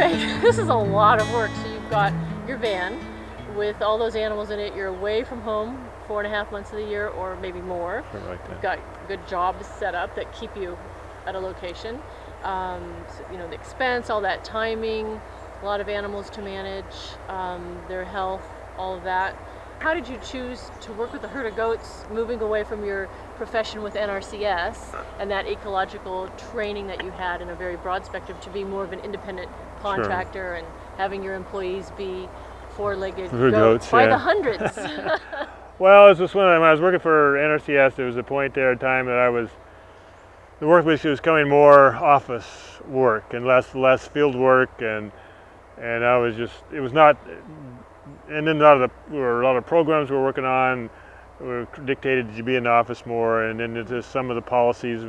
Craig, this is a lot of work. So you've got your van with all those animals in it. You're away from home 4.5 months of the year, or maybe more. Something like that. You've got good jobs set up that keep you at a location. So, the expense, all that timing, a lot of animals to manage, their health, all of that. How did you choose to work with a herd of goats, moving away from your profession with NRCS and that ecological training that you had in a very broad spectrum, to be more of an independent contractor and having your employees be four-legged goats by the hundreds? Well, it was just when I was working for NRCS, there was a point there at time that the work was becoming more office work and less field work, and I was just, it was not, and then there were a lot of programs we were working on were dictated to be in the office more, and then just some of the policies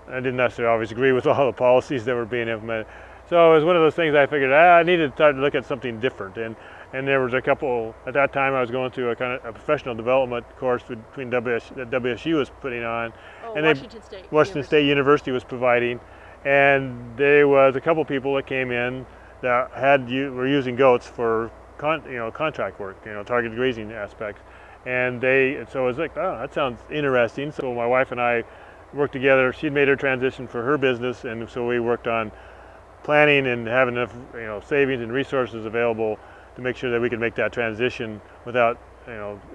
I didn't necessarily always agree with all the policies that were being implemented. So it was one of those things I figured I needed to start to look at something different, and there was a couple, at that time I was going through a kind of a professional development course between that WSU was putting on, and Washington State University was providing, and there was a couple people that came in that were using goats for contract work, targeted grazing aspects, and so I was like, oh, that sounds interesting. So my wife and I worked together. She'd made her transition for her business, and so we worked on planning and having enough savings and resources available to make sure that we could make that transition without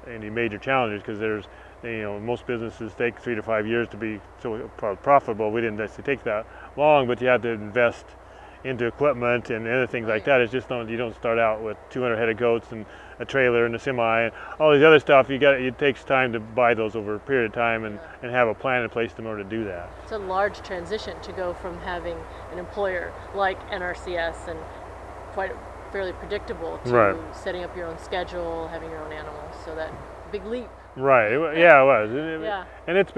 any major challenges, because there's most businesses take 3 to 5 years to be so profitable. We didn't necessarily take that long, but you had to invest into equipment and other things like that. It's just you don't start out with 200 head of goats and a trailer and a semi and all these other stuff. It takes time to buy those over a period of time and have a plan in place in order to do that. It's a large transition to go from having an employer like NRCS and fairly predictable to setting up your own schedule, having your own animals. So that big leap. Right. Yeah, it was. And it's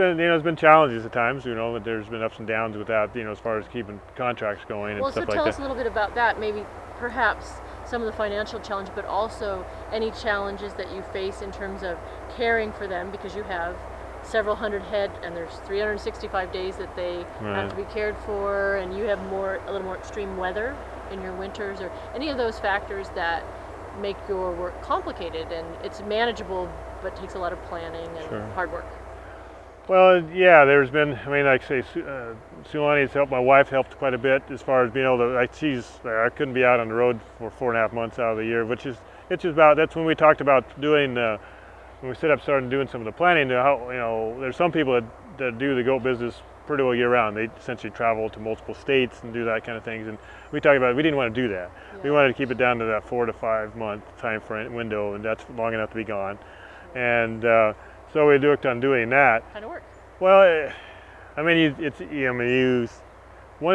been challenges at times. There's been ups and downs with that. As far as keeping contracts going and stuff like that. Well, so tell us a little bit about that. Maybe, perhaps, some of the financial challenge, but also any challenges that you face in terms of caring for them, because you have several hundred head, and there's 365 days that they have to be cared for, and you have a little more extreme weather in your winters, or any of those factors that make your work complicated. And it's manageable, but takes a lot of planning and hard work. Well, yeah, there's been, like I say, Sulani's helped, my wife helped quite a bit as far as being able to, I couldn't be out on the road for 4.5 months out of the year, that's when we talked about doing, when we started doing some of the planning, there's some people that do the goat business pretty well year round. They essentially travel to multiple states and do that kind of things, and we talked about we didn't want to do that. Yeah. We wanted to keep it down to that 4 to 5 month time frame window, and that's long enough to be gone. And so we worked on doing that. Kind of work. Well, one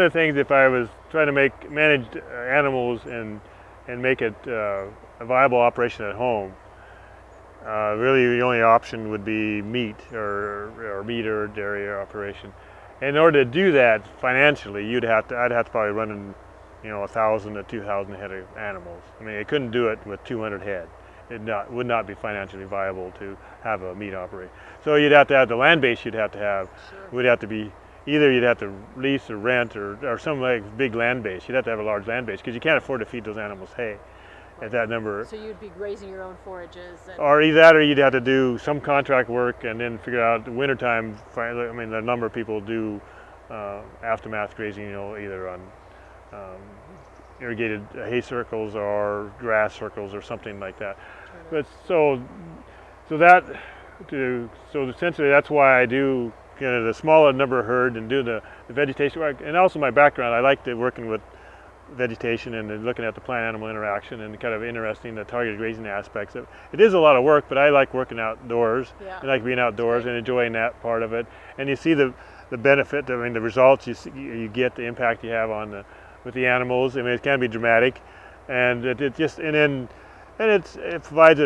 of the things, if I was trying to manage animals and make it a viable operation at home, really the only option would be meat or meat or dairy operation. In order to do that financially, I'd have to probably run in 1,000 to 2,000 head of animals. I couldn't do it with 200 head. It would not be financially viable to have a meat operation. So you'd have to have the land base. You'd have to have would have to be either you'd have to lease or rent or some big land base. You'd have to have a large land base, because you can't afford to feed those animals hay at that number. So you'd be grazing your own forages. Or either that, or you'd have to do some contract work and then figure out the wintertime. The number of people do aftermath grazing, either on irrigated hay circles or grass circles or something like that. But so essentially that's why I do the smaller number herd and do the vegetation work. And also my background, I like working with vegetation and looking at the plant-animal interaction and kind of interesting the targeted grazing aspects. It is a lot of work, but I like working outdoors. Yeah. I like being outdoors and enjoying that part of it. And you see the benefit, the results you get, the impact you have with the animals. It can be dramatic, and it provides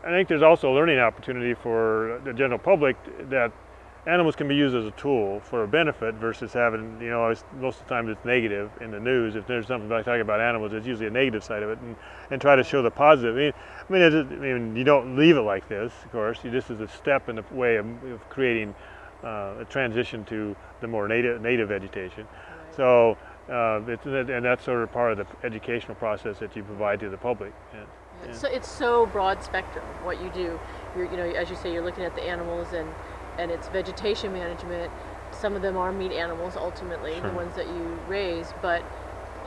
I think there's also a learning opportunity for the general public, that animals can be used as a tool for a benefit versus having, most of the time it's negative in the news. If there's something like talking about animals, it's usually a negative side of it, and try to show the positive. You don't leave it like this, of course. This is a step in the way of creating a transition to the more native vegetation. Right. So and that's sort of part of the educational process that you provide to the public. Yeah. So it's so broad spectrum what you do. You know, as you say, you're looking at the animals and it's vegetation management. Some of them are meat animals ultimately, Sure. the ones that you raise, but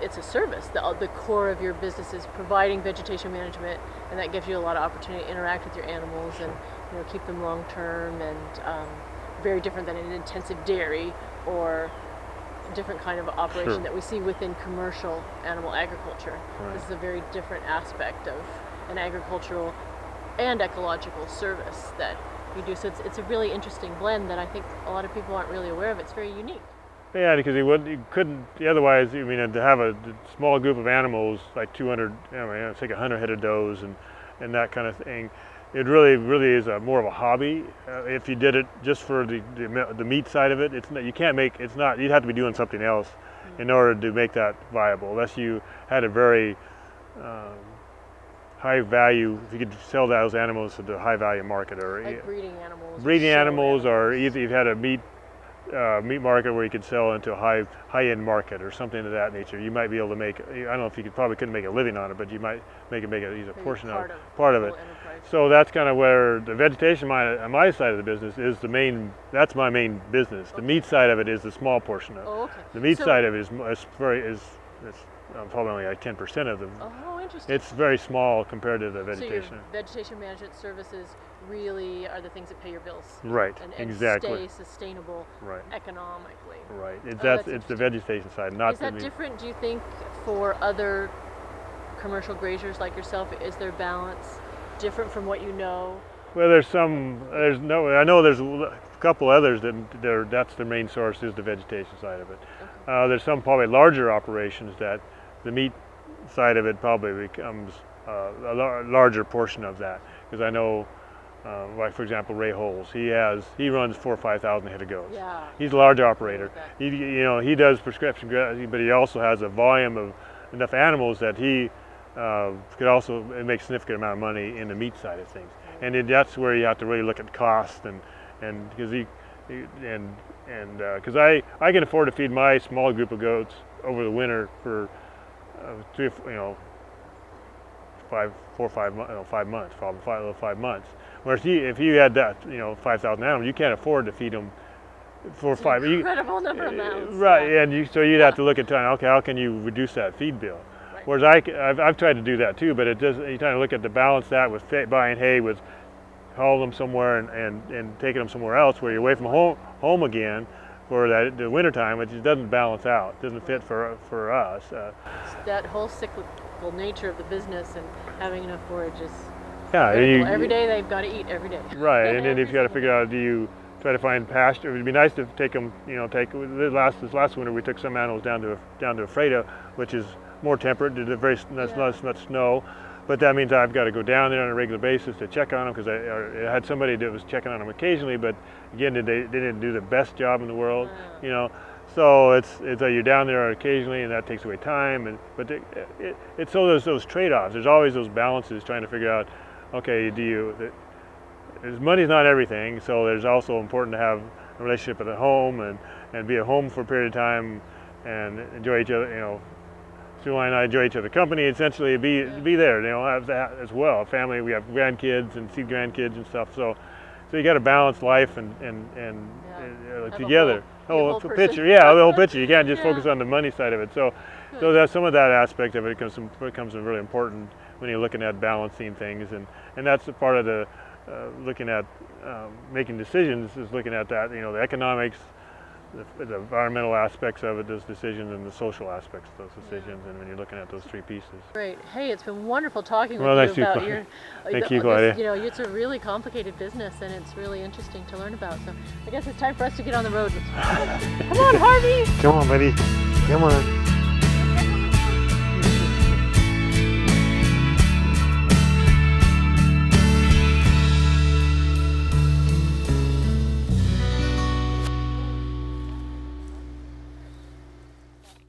it's a service. The core of your business is providing vegetation management, and that gives you a lot of opportunity to interact with your animals and keep them long term, and very different than an intensive dairy or different kind of operation Sure. that we see within commercial animal agriculture. Right. This is a very different aspect of an agricultural and ecological service that you do. So it's a really interesting blend that I think a lot of people aren't really aware of. It's very unique. Yeah, because you couldn't otherwise. I mean, to have a small group of animals like 200, take 100 head of does and that kind of thing. It really is more of a hobby. If you did it just for the meat side of it, you can't make. It's not. You'd have to be doing something else in order to make that viable. Unless you had a very high value. If you could sell those animals to the high value market, or Like breeding animals. breeding show animals, or either you've had a meat market where you could sell into a high end market or something of that nature. You might be able to make. I don't know if you couldn't make a living on it, but you might make a use a Maybe portion part of of part the of it. whole enterprise. So that's kind of where the vegetation on my side of the business is the main. That's my main business. The Okay. meat side of it is the small portion of it. Oh, okay. The meat So- side of it is probably only like 10% of them. Oh, interesting. It's very small compared to the So your vegetation. vegetation management services really are the things that pay your bills Right. and Exactly. stay sustainable Right. economically. Right. Oh, It's that's the vegetation side, not Is the that meat. different, do you think, for other commercial grazers like yourself? Is their balance different from what you know? Well, I know there's a couple others that's their main source is the vegetation side of it. Okay. There's some probably larger operations that the meat side of it probably becomes a larger portion of that. Because I know, like for example, Ray Holes, he runs 4,000 or 5,000 head of goats. Yeah. He's a large operator. Okay. He does prescription grazing, but he also has a volume of enough animals that he could also make a significant amount of money in the meat side of things. And that's where you have to really look at cost and because because I can afford to feed my small group of goats over the winter for 5 months, probably 5 months. Whereas if you had that 5,000 animals, you can't afford to feed them for It's an 5. incredible number of mouths. Right, Yeah. and so you'd have to look at time. Okay, how can you reduce that feed bill? Right. Whereas I've tried to do that too, but you try to look at the balance that with buying hay, with hauling them somewhere and taking them somewhere else where you're away from home again for the winter time, which doesn't balance out, doesn't fit for us. That whole cyclical nature of the business and having enough forage is Yeah, and critical. Every day they've got to eat every day. Right, and then Every if you got to single figure day. out, do you try to find pasture? It would be nice to take them, this last winter we took some animals down to Ephrata, which is more temperate. There's not as much snow, but that means I've got to go down there on a regular basis to check on them because I had somebody that was checking on them occasionally, but again, they didn't do the best job in the world, So it's you're down there occasionally, and that takes away time. But so there's those trade-offs. There's always those balances trying to figure out, okay, money's not everything, so there's also important to have a relationship at the home and be at home for a period of time and enjoy each other. Sue and I enjoy each other's company. Essentially, be there. Have that as well. Family. We have grandkids and see grandkids and stuff. So you got to balance life and Have a together. whole The person. picture. Yeah, the whole picture. You can't just Yeah. focus on the money side of it. So that some of that aspect of it becomes really important when you're looking at balancing things, and that's a part of the looking at making decisions is looking at that. The economics, the environmental aspects of it, those decisions, and the social aspects of those decisions, and when you're looking at those three pieces. Great. Hey, it's been wonderful talking Well, with nice you to about meet you, your. Thank you, Claudia. It's a really complicated business, and it's really interesting to learn about. So I guess it's time for us to get on the road. Come on, Harvey. Come on, buddy. Come on.